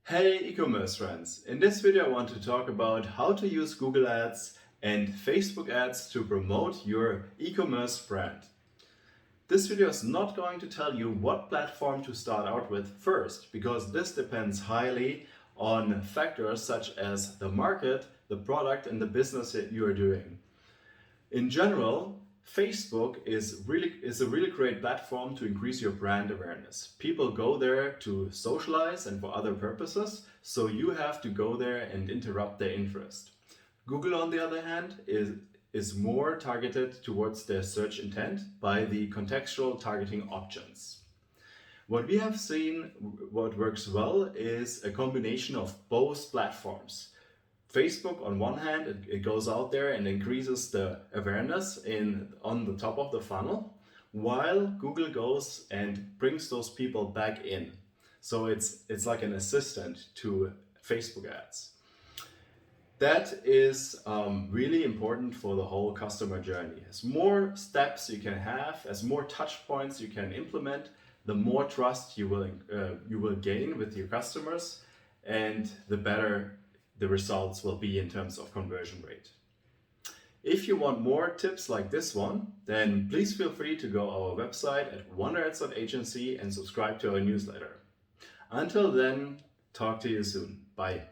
Hey e-commerce friends! In this video I want to talk about how to use Google Ads and Facebook ads to promote your e-commerce brand. This video is not going to tell you what platform to start out with first, because this depends highly on factors such as the market, the product and the business that you are doing. In general, Facebook is a really great platform to increase your brand awareness. People go there to socialize and for other purposes, so you have to go there and interrupt their interest. Google, on the other hand, is more targeted towards their search intent by the contextual targeting options. What we have seen, what works well, is a combination of both platforms. Facebook, on one hand, it goes out there and increases the awareness on the top of the funnel, while Google goes and brings those people back in. So it's like an assistant to Facebook ads. That is really important for the whole customer journey. As more steps you can have, as more touch points you can implement, the more trust you will gain with your customers, and the better the results will be in terms of conversion rate. If you want more tips like this one, then please feel free to go our website at wonderheads.agency and subscribe to our newsletter. Until then, talk to you soon. Bye.